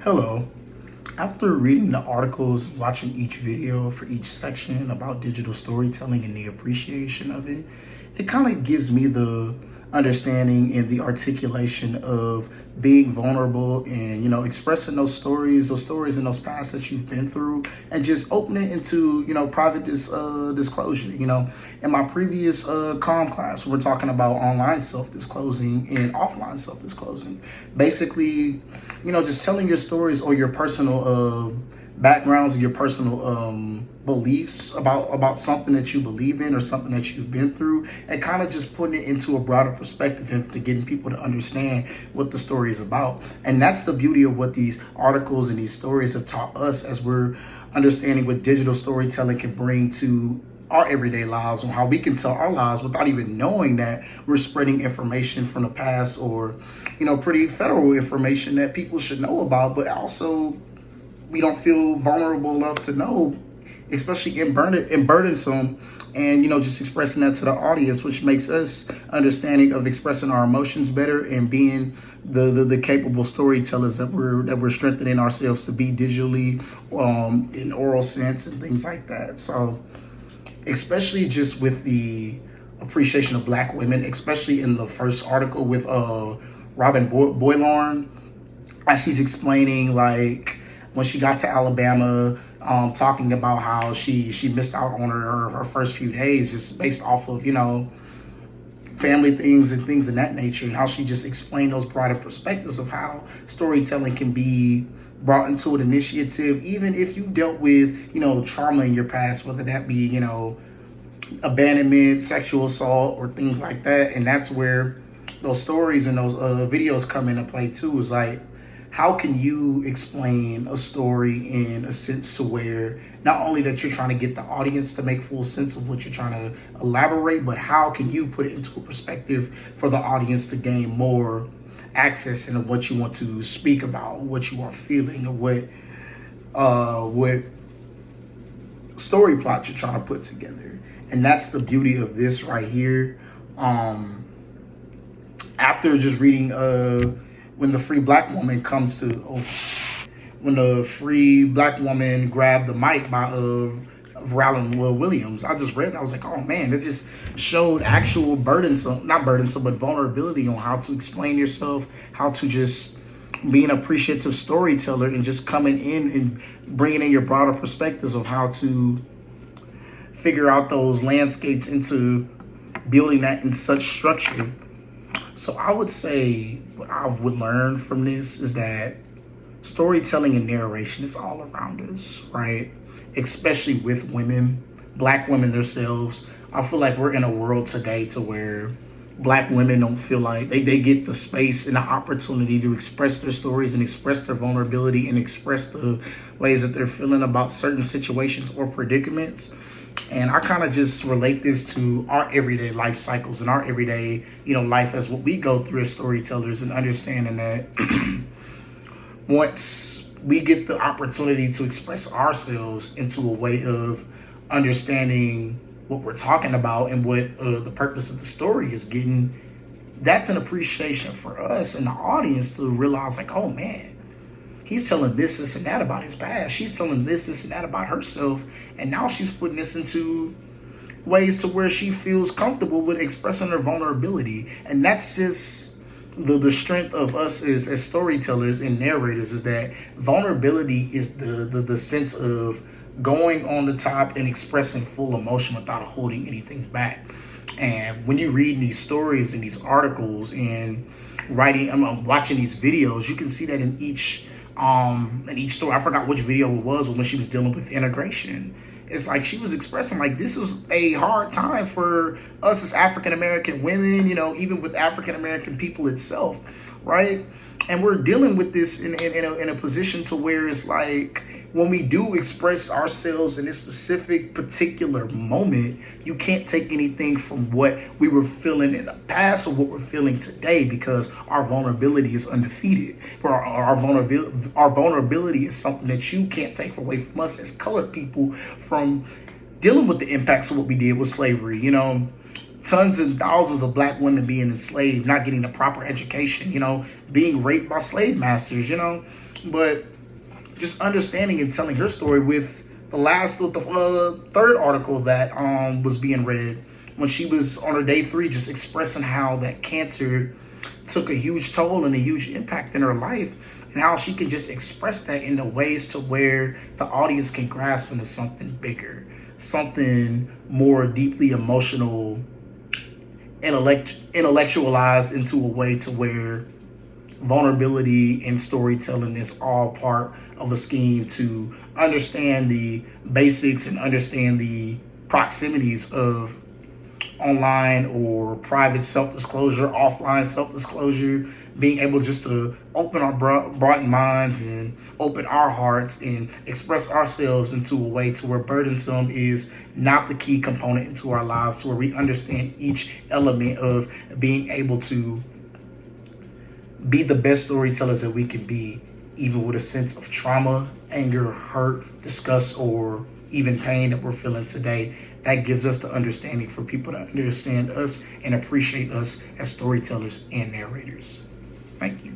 Hello. After reading the articles, watching each video for each section about digital storytelling and the appreciation of it, it kind of gives me the understanding and the articulation of being vulnerable and, expressing those stories and those paths that you've been through and just opening it into, private disclosure. In my previous comm class, we were talking about online self-disclosing and offline self-disclosing. Basically, just telling your stories or your personal backgrounds and your personal beliefs about something that you believe in or something that you've been through, and kind of just putting it into a broader perspective and to getting people to understand what the story is about. And that's the beauty of what these articles and these stories have taught us as we're understanding what digital storytelling can bring to our everyday lives, and how we can tell our lives without even knowing that we're spreading information from the past, or pretty federal information that people should know about, but also we don't feel vulnerable enough to know, especially in burdensome, and just expressing that to the audience, which makes us understanding of expressing our emotions better and being the capable storytellers that we're strengthening ourselves to be digitally, in oral sense and things like that. So especially just with the appreciation of Black women, especially in the first article with Robin Boylorn, as she's explaining, like, when she got to Alabama, talking about how she missed out on her first few days just based off of, family things and things of that nature, and how she just explained those broader perspectives of how storytelling can be brought into an initiative, even if you've dealt with, trauma in your past, whether that be, abandonment, sexual assault, or things like that. And that's where those stories and those videos come into play too. Is like, how can you explain a story in a sense to where not only that you're trying to get the audience to make full sense of what you're trying to elaborate, but how can you put it into a perspective for the audience to gain more access into what you want to speak about, what you are feeling, or what story plot you're trying to put together. And that's the beauty of this right here. After just reading when the free Black woman comes to when the free Black woman grabbed the mic by Rowland Williams, I just read, I was like, oh man, it just showed actual not burdensome, but vulnerability on how to explain yourself, how to just be an appreciative storyteller, and just coming in and bringing in your broader perspectives of how to figure out those landscapes into building that in such structure. So I would say what I would learn from this is that storytelling and narration is all around us, right? Especially with women, Black women themselves. I feel like we're in a world today to where Black women don't feel like they get the space and the opportunity to express their stories and express their vulnerability and express the ways that they're feeling about certain situations or predicaments. And I kind of just relate this to our everyday life cycles and our everyday, life as what we go through as storytellers, and understanding that once we get the opportunity to express ourselves into a way of understanding what we're talking about and what the purpose of the story is getting, that's an appreciation for us and the audience to realize, like, oh man, he's telling this, and that about his past. She's telling this, and that about herself. And now she's putting this into ways to where she feels comfortable with expressing her vulnerability. And that's just the strength of us as storytellers and narrators, is that vulnerability is the sense of going on the top and expressing full emotion without holding anything back. And when you read these stories and these articles and watching these videos, you can see that in each story. I forgot which video it was, when she was dealing with integration. It's like she was expressing, like, this is a hard time for us as African American women, even with African American people itself, right? And we're dealing with this in a position to where it's like, when we do express ourselves in this specific particular moment, you can't take anything from what we were feeling in the past or what we're feeling today, because our vulnerability is undefeated. Our vulnerability is something that you can't take away from us as colored people, from dealing with the impacts of what we did with slavery. Tons and thousands of Black women being enslaved, not getting the proper education, being raped by slave masters, but just understanding and telling her story with the third article that was being read when she was on her day 3, just expressing how that cancer took a huge toll and a huge impact in her life, and how she can just express that in the ways to where the audience can grasp into something bigger, something more deeply emotional, intellectualized into a way to where vulnerability and storytelling is all part of a scheme to understand the basics and understand the proximities of online or private self-disclosure, offline self-disclosure, being able just to open our broaden minds and open our hearts and express ourselves into a way to where burdensome is not the key component into our lives, to where we understand each element of being able to be the best storytellers that we can be, even with a sense of trauma, anger, hurt, disgust, or even pain that we're feeling today. That gives us the understanding for people to understand us and appreciate us as storytellers and narrators. Thank you.